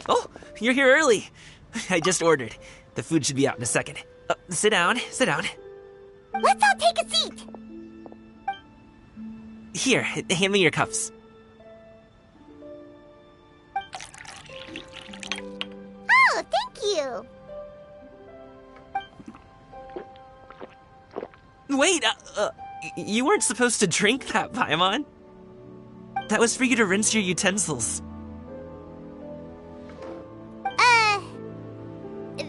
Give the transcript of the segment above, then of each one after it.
Oh, you're here early. I just ordered. The food should be out in a second. Sit down, sit down. Let's all take a seat. Here, hand me your cups. Oh, thank you. Wait, you weren't supposed to drink that, Paimon. That was for you to rinse your utensils.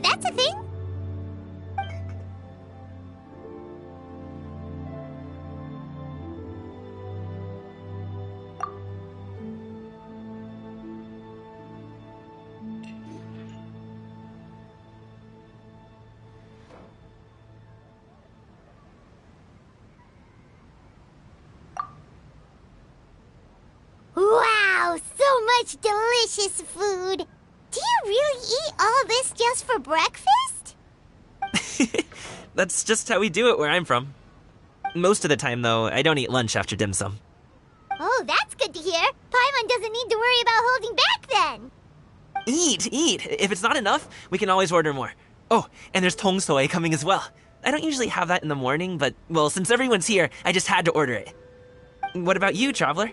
That's a thing? Wow, so much delicious food. Do you really eat all this just for breakfast? That's just how we do it where I'm from. Most of the time, though, I don't eat lunch after dim sum. Oh, that's good to hear. Paimon doesn't need to worry about holding back then. Eat! If it's not enough, we can always order more. Oh, and there's tong soy coming as well. I don't usually have that in the morning, but, well, since everyone's here, I just had to order it. What about you, traveler?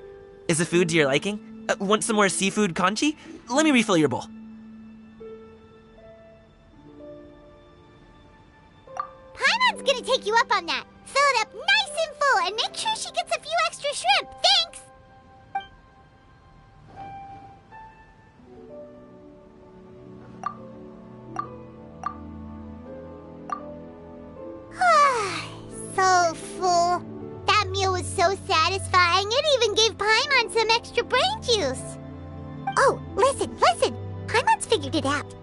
Is the food to your liking? Want some more seafood congee? Let me refill your bowl. Paimon's gonna take you up on that. Fill it up nice and full and make sure she gets a few extra shrimp. Thanks! So full. That meal was so satisfying, it even gave Paimon some extra brain juice. Oh, listen! Paimon's figured it out.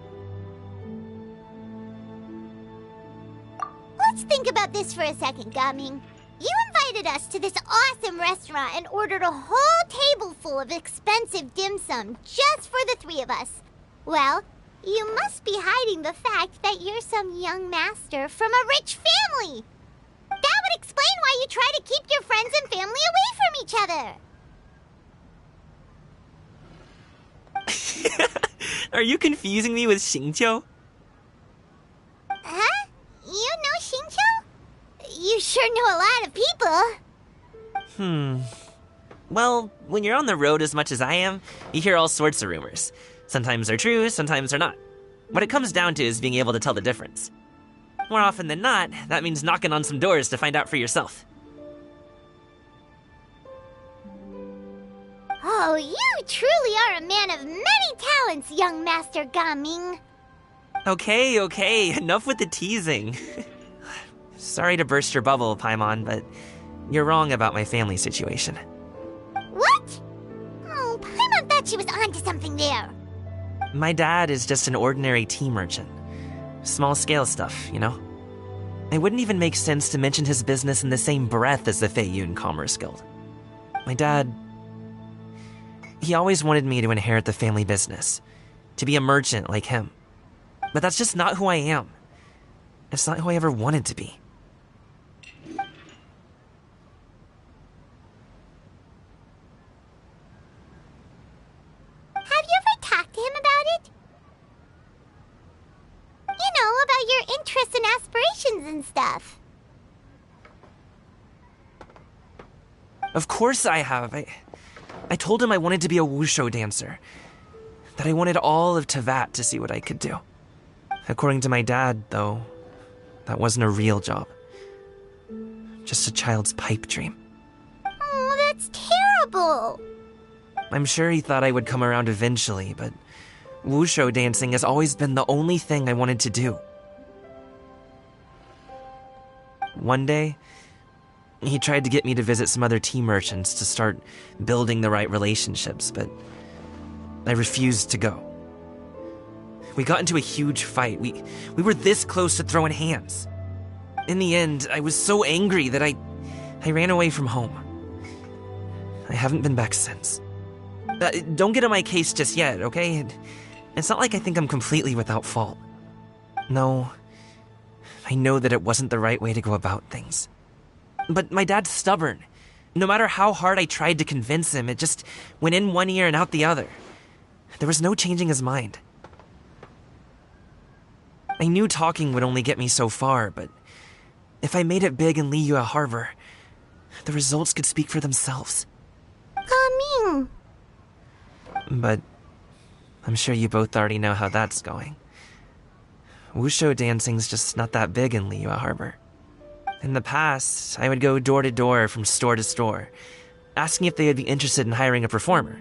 Let's think about this for a second, Gaming. You invited us to this awesome restaurant and ordered a whole table full of expensive dim sum just for the three of us. Well, you must be hiding the fact that you're some young master from a rich family. That would explain why you try to keep your friends and family away from each other. Are you confusing me with Xingqiu? Huh? You know Xingqiu? You sure know a lot of people. Well, when you're on the road as much as I am, you hear all sorts of rumors. Sometimes they're true, sometimes they're not. What it comes down to is being able to tell the difference. More often than not, that means knocking on some doors to find out for yourself. Oh, you truly are a man of many talents, young Master Gaming. Okay, enough with the teasing. Sorry to burst your bubble, Paimon, but you're wrong about my family situation. What? Oh, Paimon thought she was onto something there. My dad is just an ordinary tea merchant. Small-scale stuff, you know? It wouldn't even make sense to mention his business in the same breath as the Feiyun Commerce Guild. My dad... he always wanted me to inherit the family business, to be a merchant like him. But that's just not who I am. It's not who I ever wanted to be. Have you ever talked to him about it? You know, about your interests and aspirations and stuff. Of course I have. I told him I wanted to be a wushu dancer. That I wanted all of Tevat to see what I could do. According to my dad, though, that wasn't a real job. Just a child's pipe dream. Oh, that's terrible. I'm sure he thought I would come around eventually, but wushu dancing has always been the only thing I wanted to do. One day, he tried to get me to visit some other tea merchants to start building the right relationships, but I refused to go. We got into a huge fight. We were this close to throwing hands. In the end, I was so angry that I ran away from home. I haven't been back since. Don't get on my case just yet, okay? It's not like I think I'm completely without fault. No, I know that it wasn't the right way to go about things. But my dad's stubborn. No matter how hard I tried to convince him, it just went in one ear and out the other. There was no changing his mind. I knew talking would only get me so far, but if I made it big in Liyue Harbor, the results could speak for themselves. Gaming. But I'm sure you both already know how that's going. Wushu dancing's just not that big in Liyue Harbor. In the past, I would go door to door from store to store, asking if they would be interested in hiring a performer.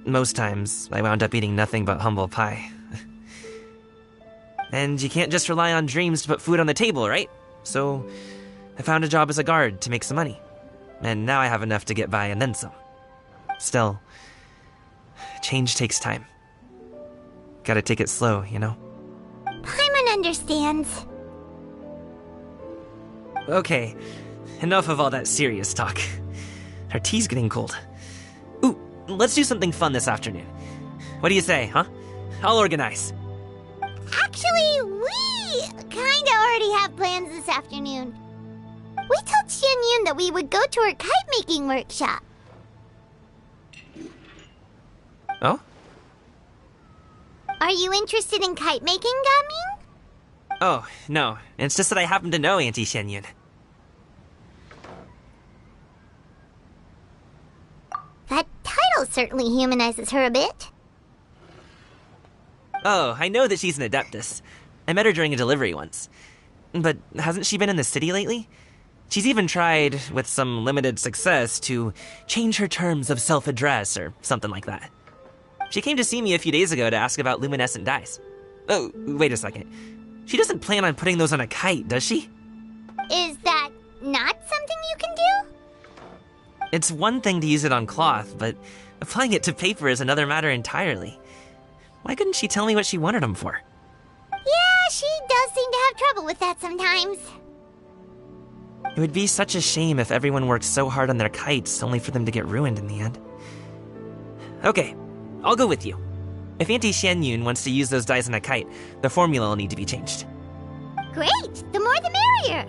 Most times, I wound up eating nothing but humble pie. And you can't just rely on dreams to put food on the table, right? So I found a job as a guard to make some money. And now I have enough to get by and then some. Still, change takes time. Gotta take it slow, you know? Paimon understands. Okay, enough of all that serious talk. Our tea's getting cold. Ooh, let's do something fun this afternoon. What do you say, huh? I'll organize. Actually, we kinda already have plans this afternoon. We told Xianyun that we would go to her kite-making workshop. Oh? Are you interested in kite-making, Gaming? Oh, no. It's just that I happen to know Auntie Xianyun. That title certainly humanizes her a bit. Oh, I know that she's an Adeptus. I met her during a delivery once. But hasn't she been in the city lately? She's even tried, with some limited success, to change her terms of self-address or something like that. She came to see me a few days ago to ask about luminescent dyes. Oh, wait a second. She doesn't plan on putting those on a kite, does she? Is that not something you can do? It's one thing to use it on cloth, but applying it to paper is another matter entirely. Why couldn't she tell me what she wanted them for? Yeah, she does seem to have trouble with that sometimes. It would be such a shame if everyone worked so hard on their kites only for them to get ruined in the end. Okay, I'll go with you. If Auntie Xianyun wants to use those dyes on a kite, the formula will need to be changed. Great! The more the merrier!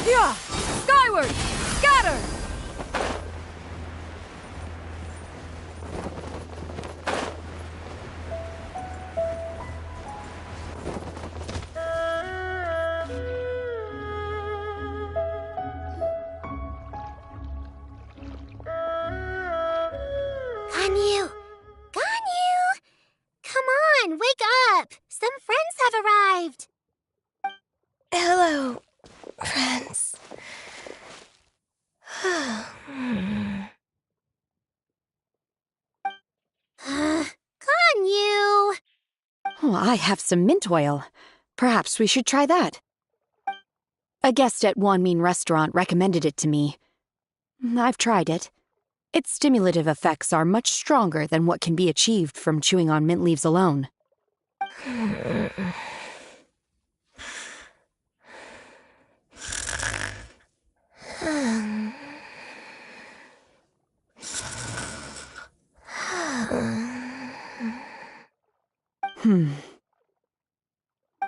Yeah! Skyward! Scatter! Ganyu! Ganyu! Come on, wake up! Some friends have arrived! Hello, friends. Ganyu! Oh, I have some mint oil. Perhaps we should try that. A guest at Wanmin Restaurant recommended it to me. I've tried it. Its stimulative effects are much stronger than what can be achieved from chewing on mint leaves alone.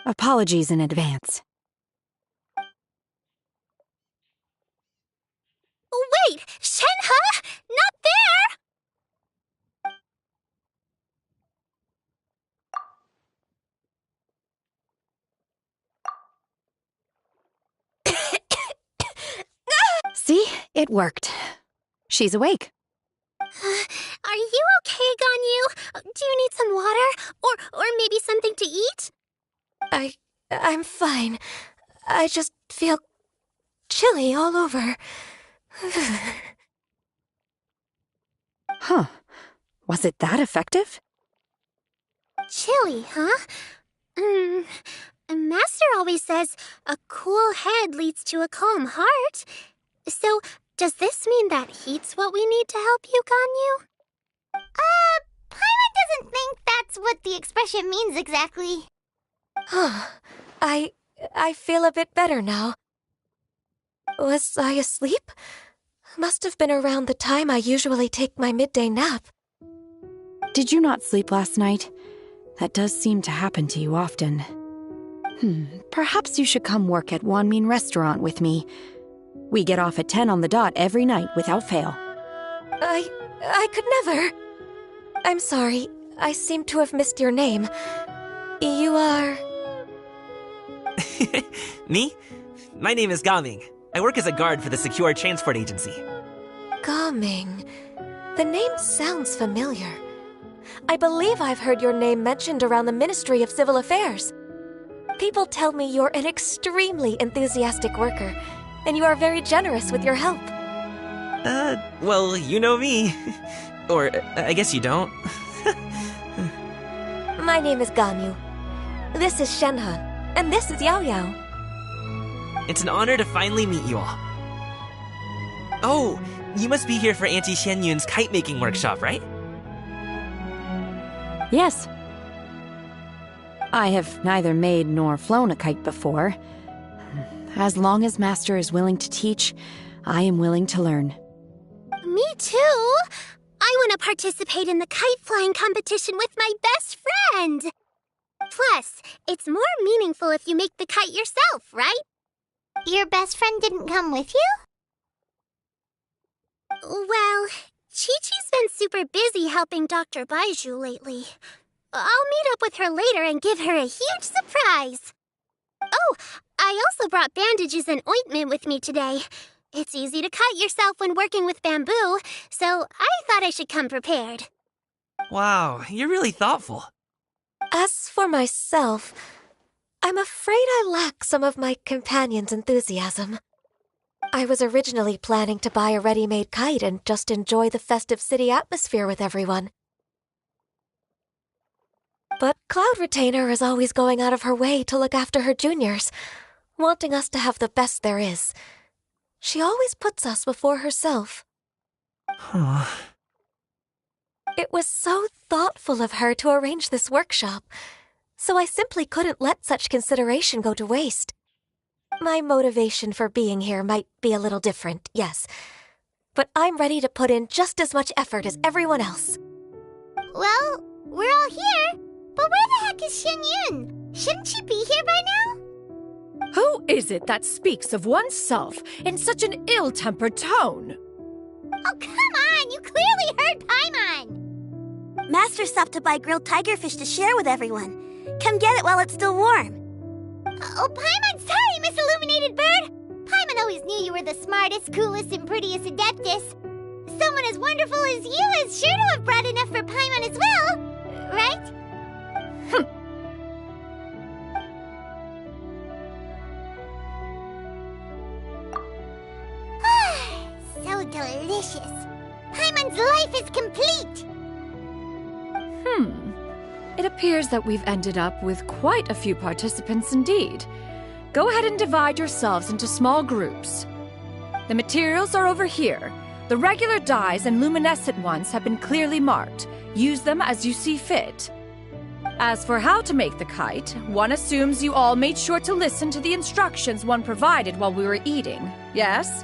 Apologies in advance. Wait! Shenhe! Not there! It worked. She's awake. Are you okay, Ganyu? Do you need some water? Or maybe something to eat? I'm fine. I just feel chilly all over. Huh. Was it that effective? Chilly, huh? Master always says a cool head leads to a calm heart. So, does this mean that heat's what we need to help you, Ganyu? Paimon doesn't think that's what the expression means exactly. I feel a bit better now. Was I asleep? Must have been around the time I usually take my midday nap. Did you not sleep last night? That does seem to happen to you often. Perhaps you should come work at Wanmin Restaurant with me. We get off at 10 on the dot every night without fail. I could never. I'm sorry. I seem to have missed your name. You are... Me? My name is Gaming. I work as a guard for the Secure Transport Agency. Gaming. The name sounds familiar. I believe I've heard your name mentioned around the Ministry of Civil Affairs. People tell me you're an extremely enthusiastic worker, and you are very generous with your help. Well, you know me. Or, I guess you don't. My name is Ganyu. This is Shenhe, and this is Yao Yao. It's an honor to finally meet you all. Oh, you must be here for Auntie Xianyun's kite-making workshop, right? Yes. I have neither made nor flown a kite before. As long as Master is willing to teach, I am willing to learn. Me too! I want to participate in the kite flying competition with my best friend! Plus, it's more meaningful if you make the kite yourself, right? Your best friend didn't come with you? Well, Chi-Chi's been super busy helping Dr. Baiju lately. I'll meet up with her later and give her a huge surprise. Oh, I also brought bandages and ointment with me today. It's easy to cut yourself when working with bamboo, so I thought I should come prepared. Wow, you're really thoughtful. As for myself, I'm afraid I lack some of my companion's enthusiasm. I was originally planning to buy a ready-made kite and just enjoy the festive city atmosphere with everyone. But Cloud Retainer is always going out of her way to look after her juniors, wanting us to have the best there is. She always puts us before herself. Huh. It was so thoughtful of her to arrange this workshop, so I simply couldn't let such consideration go to waste. My motivation for being here might be a little different, yes, but I'm ready to put in just as much effort as everyone else. Well, we're all here, but where the heck is Xianyun? Shouldn't she be here by now? Who is it that speaks of oneself in such an ill-tempered tone? Oh, come on! You clearly heard Paimon! Master stopped to buy grilled tigerfish to share with everyone. Come get it while it's still warm. Oh, Paimon, sorry, Miss Illuminated Bird! Paimon always knew you were the smartest, coolest, and prettiest Adeptus. Someone as wonderful as you is sure to have brought enough for Paimon as well, right? So delicious. Paimon's life is complete. It appears that we've ended up with quite a few participants indeed. Go ahead and divide yourselves into small groups. The materials are over here. The regular dyes and luminescent ones have been clearly marked. Use them as you see fit. As for how to make the kite, one assumes you all made sure to listen to the instructions one provided while we were eating. Yes?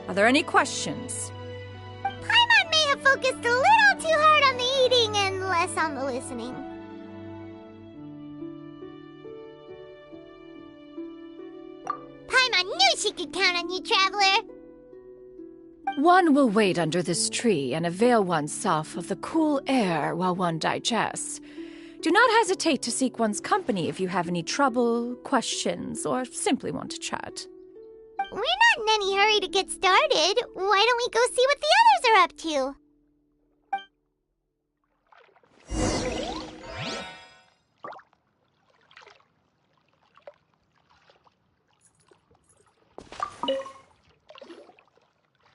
Are there any questions? Paimon may have focused a little too hard on the eating and less on the listening. Paimon knew she could count on you, Traveler. One will wait under this tree and avail oneself of the cool air while one digests. Do not hesitate to seek one's company if you have any trouble, questions, or simply want to chat. We're not in any hurry to get started. Why don't we go see what the others are up to?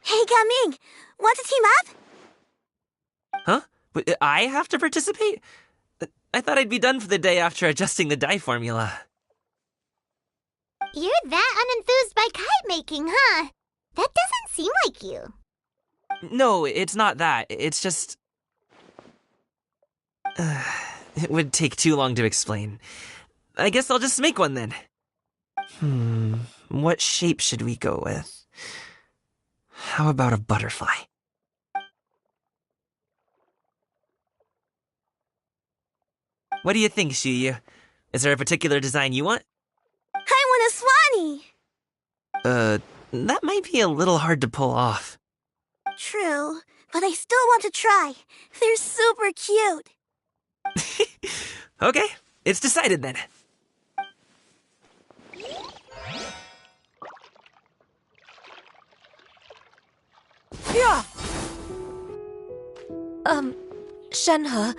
Hey, Gaming! Want to team up? Huh? But I have to participate? I thought I'd be done for the day after adjusting the die formula. You're that unenthused by kite making, huh? That doesn't seem like you. No, it's not that. It's just... it would take too long to explain. I guess I'll just make one then. What shape should we go with? How about a butterfly? What do you think, Shuyu? Is there a particular design you want? I want a swanee! That might be a little hard to pull off. True, but I still want to try. They're super cute. Okay, it's decided then. Yeah. Shenhe,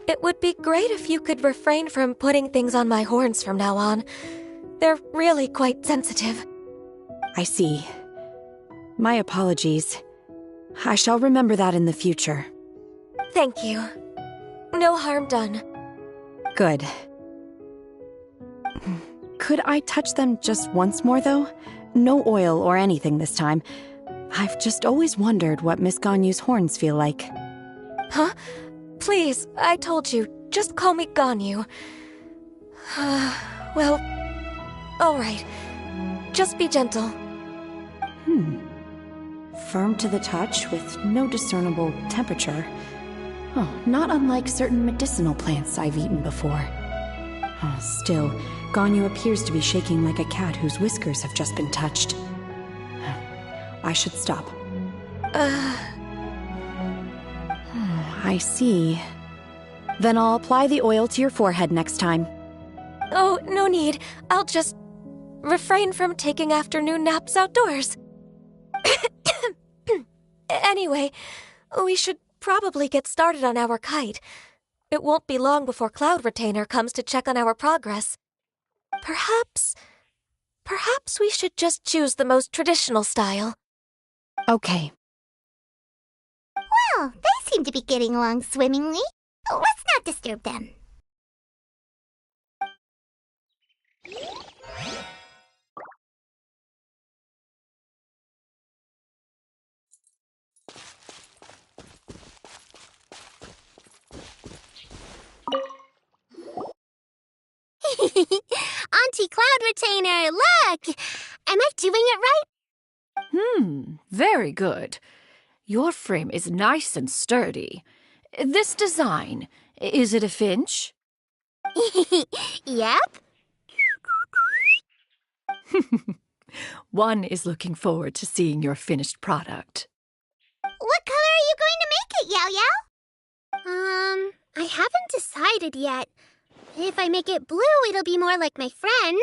it would be great if you could refrain from putting things on my horns from now on. They're really quite sensitive. I see. My apologies. I shall remember that in the future. Thank you. No harm done. Good. Could I touch them just once more, though? No oil or anything this time. I've just always wondered what Miss Ganyu's horns feel like. Huh? Please, I told you, just call me Ganyu. Well, alright. Just be gentle. Firm to the touch with no discernible temperature. Oh, not unlike certain medicinal plants I've eaten before. Still, Ganyu appears to be shaking like a cat whose whiskers have just been touched. I should stop. I see. Then I'll apply the oil to your forehead next time. Oh, no need. I'll just refrain from taking afternoon naps outdoors. Anyway, we should probably get started on our kite. It won't be long before Cloud Retainer comes to check on our progress. Perhaps we should just choose the most traditional style. Okay. Well, they seem to be getting along swimmingly. Let's not disturb them. Auntie Cloud Retainer, look! Am I doing it right? Very good. Your frame is nice and sturdy. This design, is it a finch? Yep. One is looking forward to seeing your finished product. What color are you going to make it, Yao Yao? I haven't decided yet. If I make it blue, it'll be more like my friend.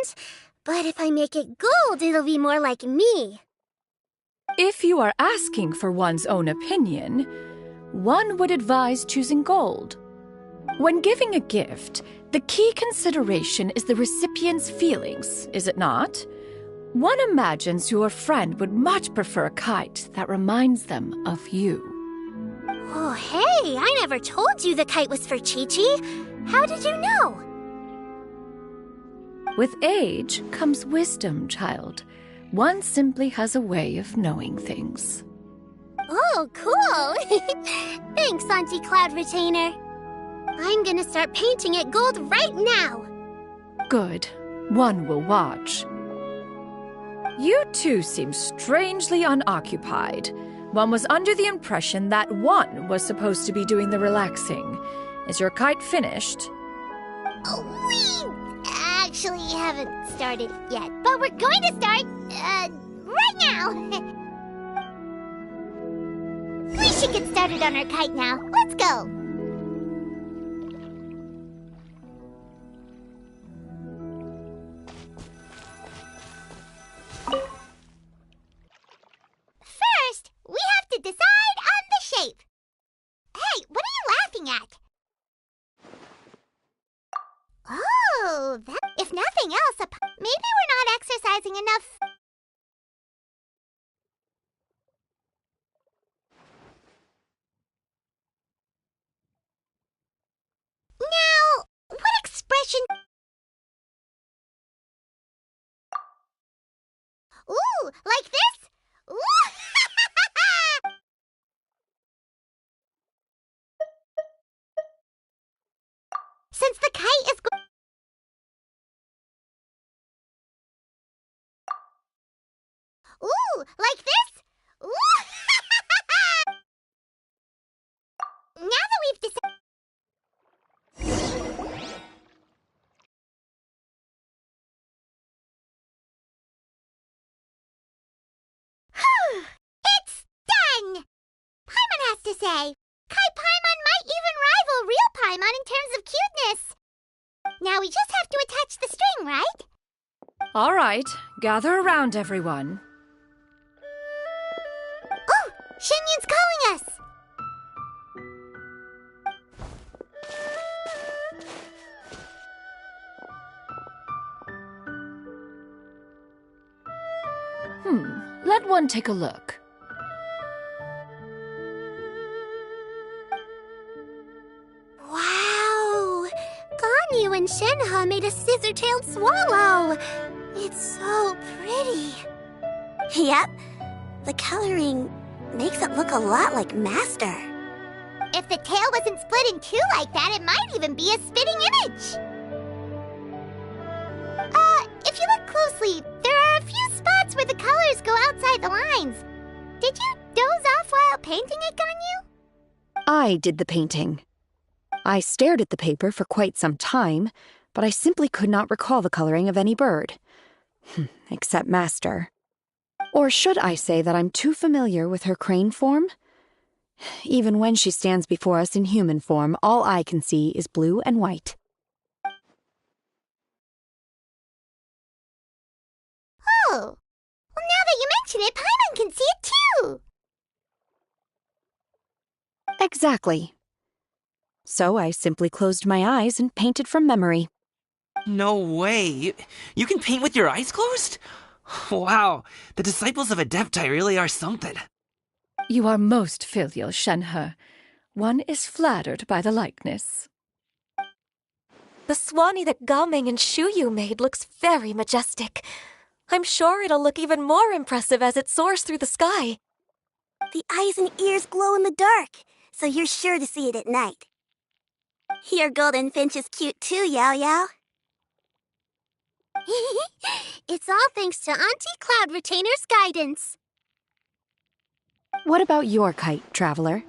But if I make it gold, it'll be more like me. If you are asking for one's own opinion, one would advise choosing gold. When giving a gift, the key consideration is the recipient's feelings, is it not? One imagines your friend would much prefer a kite that reminds them of you. Oh, hey, I never told you the kite was for Chi-Chi. How did you know? With age comes wisdom, child. One simply has a way of knowing things. Oh, cool. Thanks, Auntie Cloud Retainer. I'm gonna start painting it gold right now. Good. One will watch. You two seem strangely unoccupied. One was under the impression that one was supposed to be doing the relaxing. Is your kite finished? We actually haven't started yet, but we're going to start, right now. We should get started on our kite now. Let's go. nothing else, maybe we're not exercising enough. Now, what expression... Ooh, like this? Ooh! Since the kite is Ooh, like this? Ooh! Now that we've decided... It's done! Paimon has to say, Kai Paimon might even rival real Paimon in terms of cuteness. Now we just have to attach the string, right? All right, gather around, everyone. Oh, Shenyun's calling us! Let one take a look. Wow! Ganyu and Shenhe made a scissor-tailed swallow! It's so pretty. Yep. The coloring makes it look a lot like Master. If the tail wasn't split in two like that, it might even be a spitting image. If you look closely, there are a few spots where the colors go outside the lines. Did you doze off while painting it, Ganyu? I did the painting. I stared at the paper for quite some time, but I simply could not recall the coloring of any bird. Except Master. Or should I say that I'm too familiar with her crane form? Even when she stands before us in human form, all I can see is blue and white. Oh, well, now that you mention it, Paimon can see it too. Exactly. So I simply closed my eyes and painted from memory. No way. You can paint with your eyes closed? Wow, the disciples of Adepti really are something. You are most filial, Shenhe. One is flattered by the likeness. The Swanee that Gaming and Shuyu made looks very majestic. I'm sure it'll look even more impressive as it soars through the sky. The eyes and ears glow in the dark, so you're sure to see it at night. Your golden finch is cute too, Yao Yao. It's all thanks to Auntie Cloud Retainer's guidance. What about your kite, Traveler?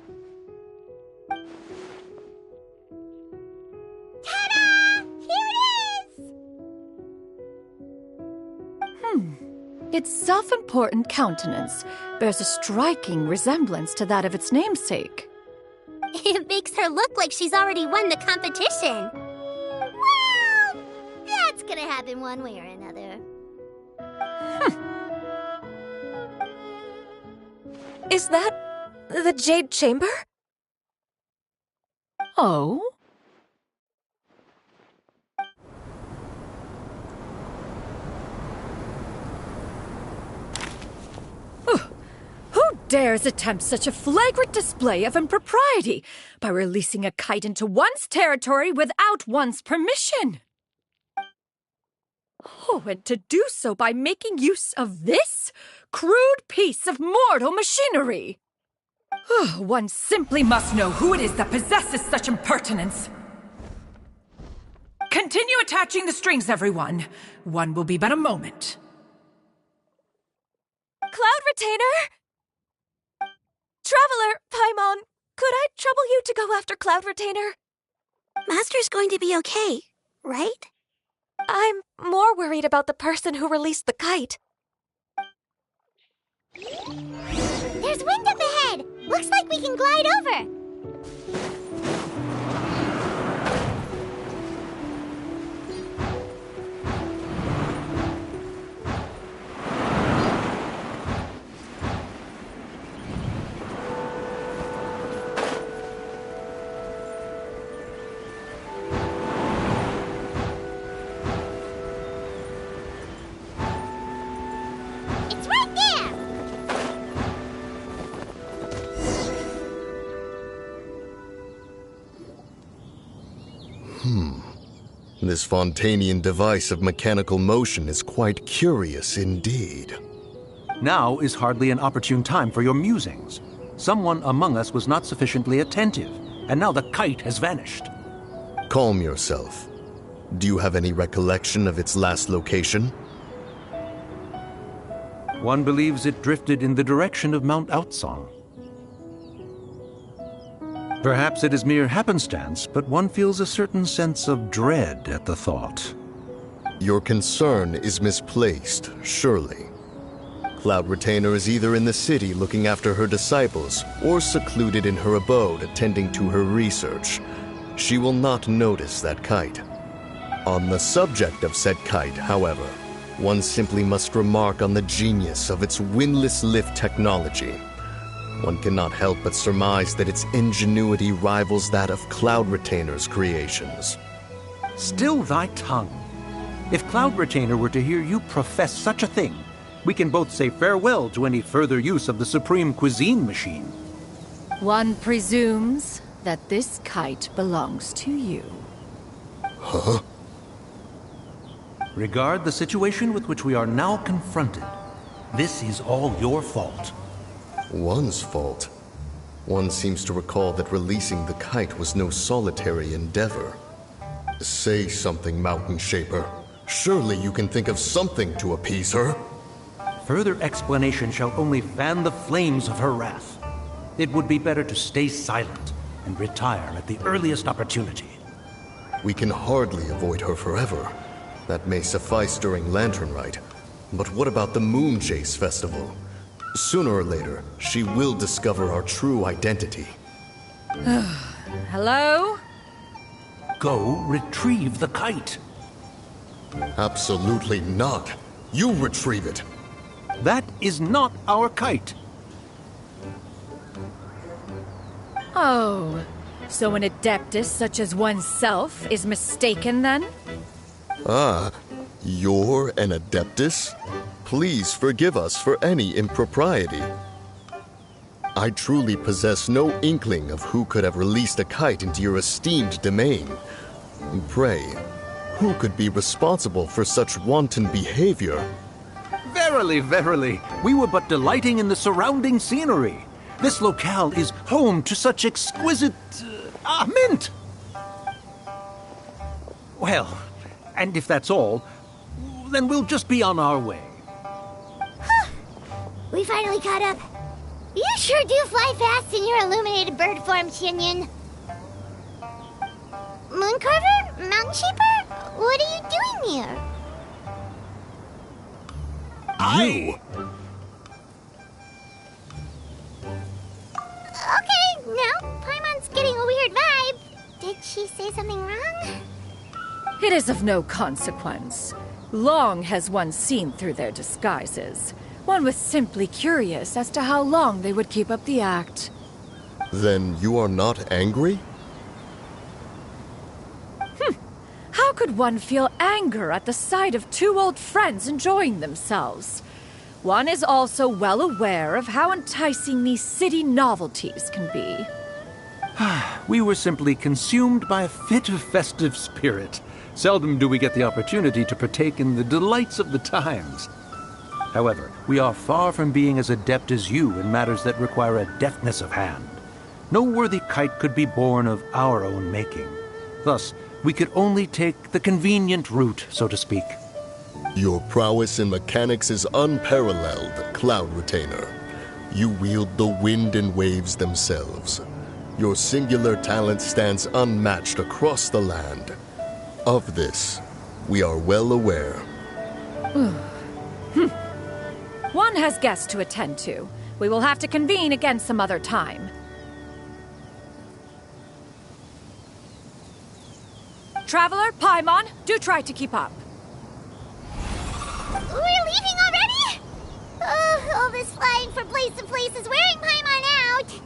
Ta-da! Here it is! Its self-important countenance bears a striking resemblance to that of its namesake. It makes her look like she's already won the competition. Well, that's gonna happen one way or another. Is that the Jade Chamber? Oh? Who dares attempt such a flagrant display of impropriety by releasing a kite into one's territory without one's permission? Oh, and to do so by making use of this crude piece of mortal machinery. One simply must know who it is that possesses such impertinence. Continue attaching the strings, everyone. One will be but a moment. Cloud Retainer? Traveler, Paimon, could I trouble you to go after Cloud Retainer? Master's going to be okay, right? I'm more worried about the person who released the kite. There's wind up ahead! Looks like we can glide over! This Fontanian device of mechanical motion is quite curious indeed. Now is hardly an opportune time for your musings. Someone among us was not sufficiently attentive, and now the kite has vanished. Calm yourself. Do you have any recollection of its last location? One believes it drifted in the direction of Mount Outsong. Perhaps it is mere happenstance, but one feels a certain sense of dread at the thought. Your concern is misplaced, surely. Cloud Retainer is either in the city looking after her disciples, or secluded in her abode attending to her research. She will not notice that kite. On the subject of said kite, however, one simply must remark on the genius of its windlass lift technology. One cannot help but surmise that its ingenuity rivals that of Cloud Retainer's creations. Still thy tongue. If Cloud Retainer were to hear you profess such a thing, we can both say farewell to any further use of the Supreme Cuisine Machine. One presumes that this kite belongs to you. Huh? Regard the situation with which we are now confronted. This is all your fault. One's fault? One seems to recall that releasing the kite was no solitary endeavor. Say something, Mountain Shaper. Surely you can think of something to appease her. Further explanation shall only fan the flames of her wrath. It would be better to stay silent and retire at the earliest opportunity. We can hardly avoid her forever. That may suffice during Lantern Rite. But what about the Moon Chase Festival? Sooner or later, she will discover our true identity. Hello? Go retrieve the kite. Absolutely not. You retrieve it. That is not our kite. Oh, so an adeptus such as oneself is mistaken then? Ah, you're an adeptus? Please forgive us for any impropriety. I truly possess no inkling of who could have released a kite into your esteemed domain. Pray, who could be responsible for such wanton behavior? Verily, verily, we were but delighting in the surrounding scenery. This locale is home to such exquisite... mint! Well, and if that's all, then we'll just be on our way. We finally caught up. You sure do fly fast in your illuminated bird form, Xinyan. Mooncarver? Mountain Shaper? What are you doing here? Okay, now Paimon's getting a weird vibe. Did she say something wrong? It is of no consequence. Long has one seen through their disguises. One was simply curious as to how long they would keep up the act. Then you are not angry? How could one feel anger at the sight of two old friends enjoying themselves? One is also well aware of how enticing these city novelties can be. We were simply consumed by a fit of festive spirit. Seldom do we get the opportunity to partake in the delights of the times. However, we are far from being as adept as you in matters that require a deftness of hand. No worthy kite could be born of our own making. Thus, we could only take the convenient route, so to speak. Your prowess in mechanics is unparalleled, Cloud Retainer. You wield the wind and waves themselves. Your singular talent stands unmatched across the land. Of this, we are well aware. One has guests to attend to. We will have to convene again some other time. Traveler, Paimon, do try to keep up. We're leaving already? Oh, all this flying from place to place is wearing Paimon out.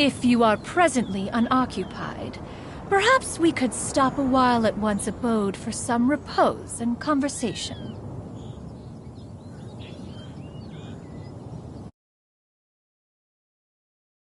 If you are presently unoccupied, perhaps we could stop a while at one's abode for some repose and conversation.